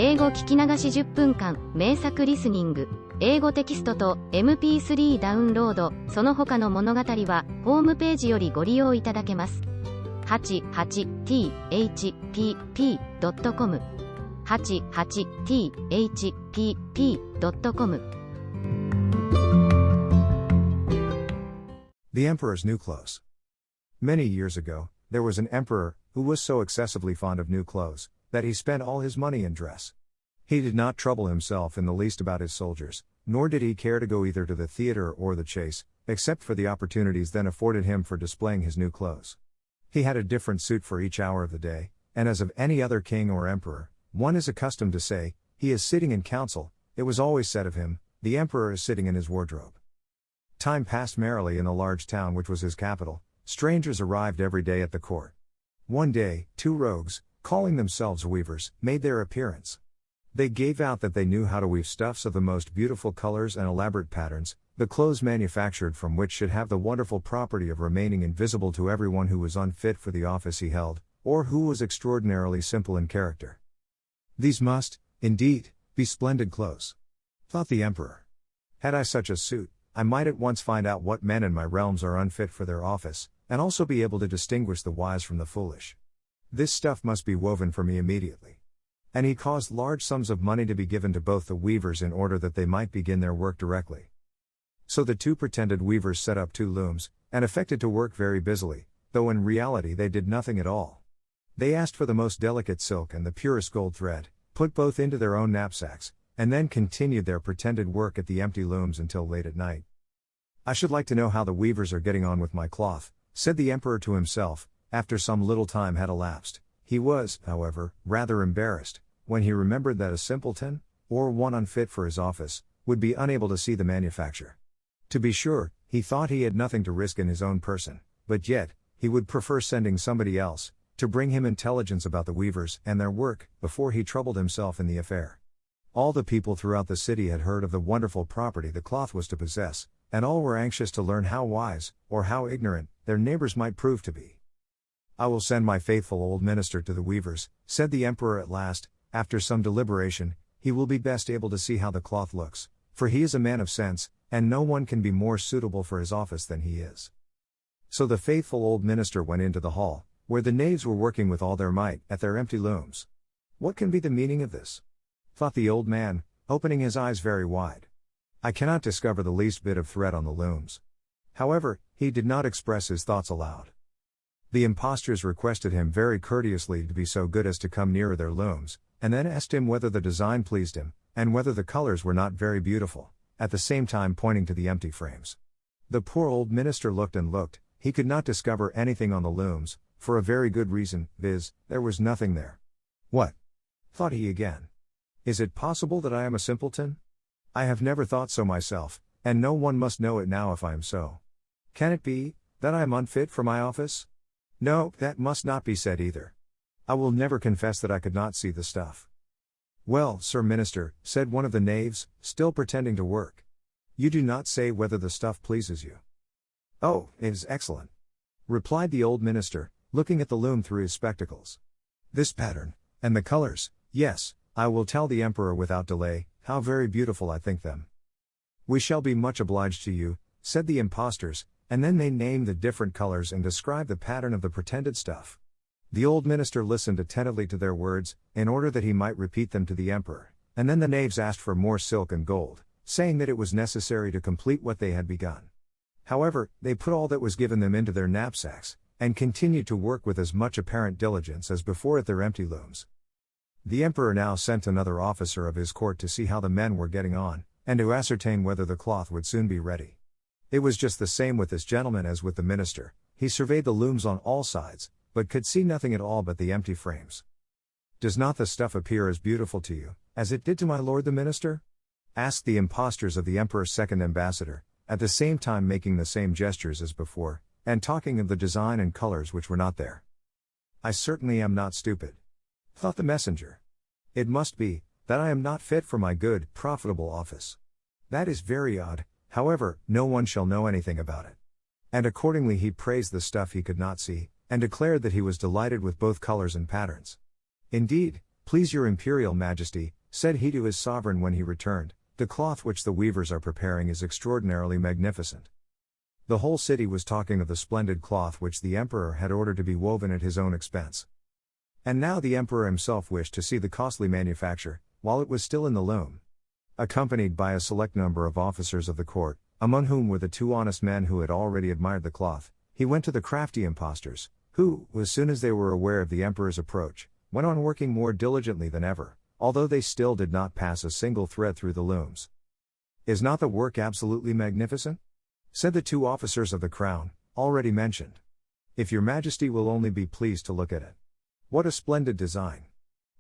英語聞き流し10分間、名作リスニング、英語テキストと MP3 ダウンロード、その他の物語は、ホームページよりご利用いただけます。88thpp.com 88thpp.com The Emperor's New Clothes. Many years ago, there was an emperor who was so excessively fond of new clothes that he spent all his money in dress. He did not trouble himself in the least about his soldiers, nor did he care to go either to the theater or the chase, except for the opportunities then afforded him for displaying his new clothes. He had a different suit for each hour of the day, and as of any other king or emperor, one is accustomed to say, he is sitting in council, it was always said of him, the emperor is sitting in his wardrobe. Time passed merrily in the large town which was his capital. Strangers arrived every day at the court. One day, two rogues, calling themselves weavers, made their appearance. They gave out that they knew how to weave stuffs of the most beautiful colors and elaborate patterns, the clothes manufactured from which should have the wonderful property of remaining invisible to everyone who was unfit for the office he held, or who was extraordinarily simple in character. These must, indeed, be splendid clothes, thought the emperor. Had I such a suit, I might at once find out what men in my realms are unfit for their office, and also be able to distinguish the wise from the foolish. This stuff must be woven for me immediately. And he caused large sums of money to be given to both the weavers in order that they might begin their work directly. So the two pretended weavers set up two looms, and affected to work very busily, though in reality they did nothing at all. They asked for the most delicate silk and the purest gold thread, put both into their own knapsacks, and then continued their pretended work at the empty looms until late at night. I should like to know how the weavers are getting on with my cloth, said the emperor to himself, after some little time had elapsed. He was, however, rather embarrassed, when he remembered that a simpleton, or one unfit for his office, would be unable to see the manufacture. To be sure, he thought he had nothing to risk in his own person, but yet, he would prefer sending somebody else, to bring him intelligence about the weavers and their work, before he troubled himself in the affair. All the people throughout the city had heard of the wonderful property the cloth was to possess, and all were anxious to learn how wise, or how ignorant, their neighbors might prove to be. I will send my faithful old minister to the weavers, said the emperor at last. After some deliberation, he will be best able to see how the cloth looks, for he is a man of sense, and no one can be more suitable for his office than he is. So the faithful old minister went into the hall, where the knaves were working with all their might, at their empty looms. What can be the meaning of this? Thought the old man, opening his eyes very wide. I cannot discover the least bit of thread on the looms. However, he did not express his thoughts aloud. The impostors requested him very courteously to be so good as to come nearer their looms, and then asked him whether the design pleased him, and whether the colors were not very beautiful, at the same time pointing to the empty frames. The poor old minister looked and looked, he could not discover anything on the looms, for a very good reason, viz., there was nothing there. What? Thought he again. Is it possible that I am a simpleton? I have never thought so myself, and no one must know it now if I am so. Can it be, that I am unfit for my office? No, that must not be said either. I will never confess that I could not see the stuff. Well, Sir Minister, said one of the knaves, still pretending to work. You do not say whether the stuff pleases you. Oh, it is excellent, replied the old minister, looking at the loom through his spectacles. This pattern, and the colors, yes, I will tell the emperor without delay, how very beautiful I think them. We shall be much obliged to you, said the impostors, and then they named the different colors and described the pattern of the pretended stuff. The old minister listened attentively to their words, in order that he might repeat them to the emperor, and then the knaves asked for more silk and gold, saying that it was necessary to complete what they had begun. However, they put all that was given them into their knapsacks, and continued to work with as much apparent diligence as before at their empty looms. The emperor now sent another officer of his court to see how the men were getting on, and to ascertain whether the cloth would soon be ready. It was just the same with this gentleman as with the minister. He surveyed the looms on all sides, but could see nothing at all but the empty frames. Does not the stuff appear as beautiful to you, as it did to my lord the minister? Asked the impostors of the emperor's second ambassador, at the same time making the same gestures as before, and talking of the design and colors which were not there. I certainly am not stupid, thought the messenger. It must be, that I am not fit for my good, profitable office. That is very odd, however, no one shall know anything about it. And accordingly he praised the stuff he could not see, and declared that he was delighted with both colors and patterns. Indeed, please your imperial majesty, said he to his sovereign when he returned, "the cloth which the weavers are preparing is extraordinarily magnificent." The whole city was talking of the splendid cloth which the emperor had ordered to be woven at his own expense. And now the emperor himself wished to see the costly manufacture, while it was still in the loom. Accompanied by a select number of officers of the court, among whom were the two honest men who had already admired the cloth, he went to the crafty impostors, who, as soon as they were aware of the emperor's approach, went on working more diligently than ever, although they still did not pass a single thread through the looms. "Is not the work absolutely magnificent?" said the two officers of the crown, already mentioned. "If your majesty will only be pleased to look at it. What a splendid design!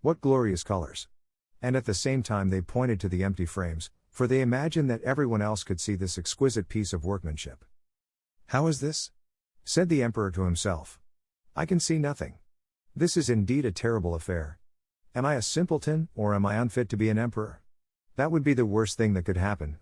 What glorious colors!" And at the same time they pointed to the empty frames, for they imagined that everyone else could see this exquisite piece of workmanship. "How is this?" said the emperor to himself. "I can see nothing. This is indeed a terrible affair. Am I a simpleton, or am I unfit to be an emperor? That would be the worst thing that could happen.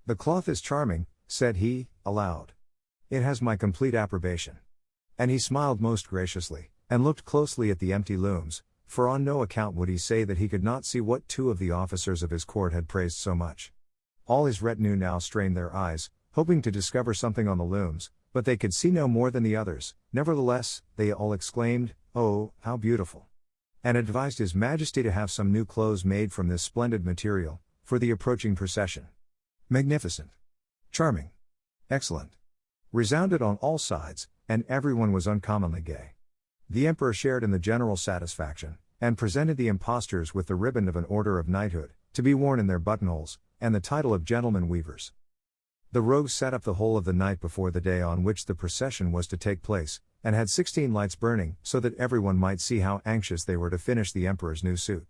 The cloth is charming," said he, aloud. "It has my complete approbation." And he smiled most graciously, and looked closely at the empty looms, for on no account would he say that he could not see what two of the officers of his court had praised so much. All his retinue now strained their eyes, hoping to discover something on the looms, but they could see no more than the others. Nevertheless, they all exclaimed, "Oh, how beautiful!" and advised his majesty to have some new clothes made from this splendid material, for the approaching procession. Magnificent! Charming! Excellent! Resounded on all sides, and everyone was uncommonly gay. The emperor shared in the general satisfaction, and presented the impostors with the ribbon of an order of knighthood, to be worn in their buttonholes, and the title of gentlemen weavers. The rogues sat up the whole of the night before the day on which the procession was to take place, and had 16 lights burning, so that everyone might see how anxious they were to finish the emperor's new suit.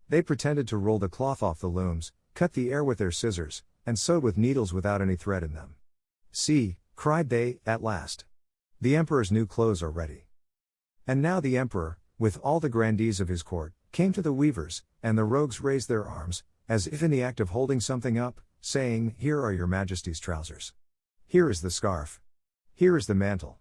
They pretended to roll the cloth off the looms, cut the air with their scissors, and sewed with needles without any thread in them. "See," cried they, at last. "The emperor's new clothes are ready." And now the emperor, with all the grandees of his court, came to the weavers, and the rogues raised their arms, as if in the act of holding something up, saying, "Here are your majesty's trousers. Here is the scarf. Here is the mantle.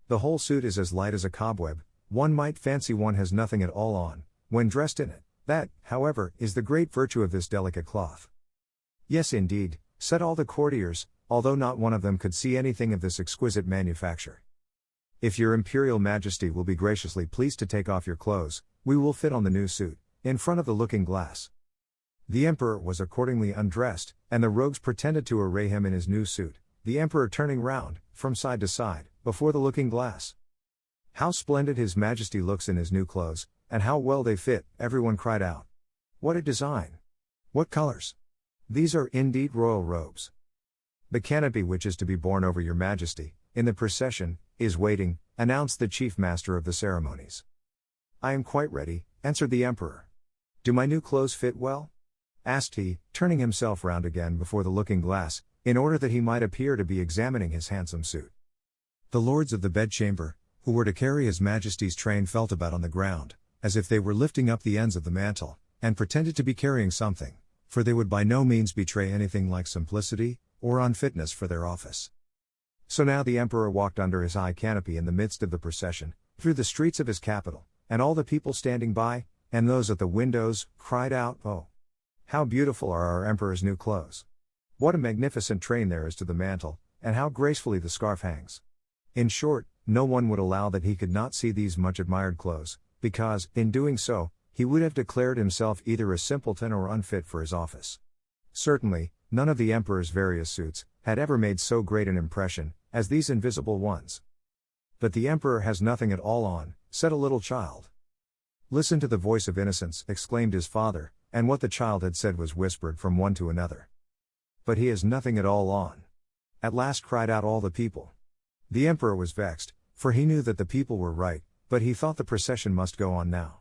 The whole suit is as light as a cobweb, one might fancy one has nothing at all on, when dressed in it. That, however, is the great virtue of this delicate cloth." "Yes indeed," said all the courtiers, although not one of them could see anything of this exquisite manufacture. "If your imperial majesty will be graciously pleased to take off your clothes, we will fit on the new suit, in front of the looking glass." The emperor was accordingly undressed, and the rogues pretended to array him in his new suit, the emperor turning round, from side to side, before the looking glass. "How splendid his majesty looks in his new clothes, and how well they fit," everyone cried out. "What a design! What colors! These are indeed royal robes." "The canopy which is to be borne over your majesty, in the procession, is waiting," announced the chief master of the ceremonies. "I am quite ready," answered the emperor. "Do my new clothes fit well?" asked he, turning himself round again before the looking glass, in order that he might appear to be examining his handsome suit. The lords of the bedchamber, who were to carry his majesty's train, felt about on the ground, as if they were lifting up the ends of the mantle, and pretended to be carrying something, for they would by no means betray anything like simplicity, or unfitness for their office. So now the emperor walked under his high canopy in the midst of the procession, through the streets of his capital, and all the people standing by, and those at the windows, cried out, "Oh! How beautiful are our emperor's new clothes! What a magnificent train there is to the mantle, and how gracefully the scarf hangs!" In short, no one would allow that he could not see these much admired clothes, because, in doing so, he would have declared himself either a simpleton or unfit for his office. Certainly, none of the emperor's various suits had ever made so great an impression as these invisible ones. "But the emperor has nothing at all on," said a little child. "Listen to the voice of innocence," exclaimed his father, and what the child had said was whispered from one to another. "But he has nothing at all on," at last cried out all the people. The emperor was vexed, for he knew that the people were right, but he thought the procession must go on now.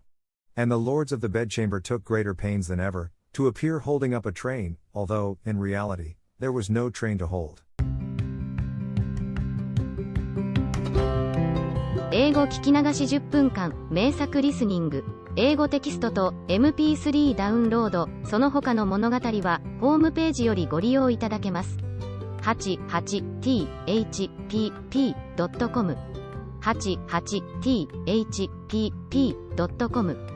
And the lords of the bedchamber took greater pains than ever, to appear holding up a train, although, in reality, there was no train to hold. 英語聞き流し10分間、名作リスニング。英語テキストと MP3 ダウンロード、その他の物語は、ホームページよりご利用いただけます。88thpp.com 88thpp.com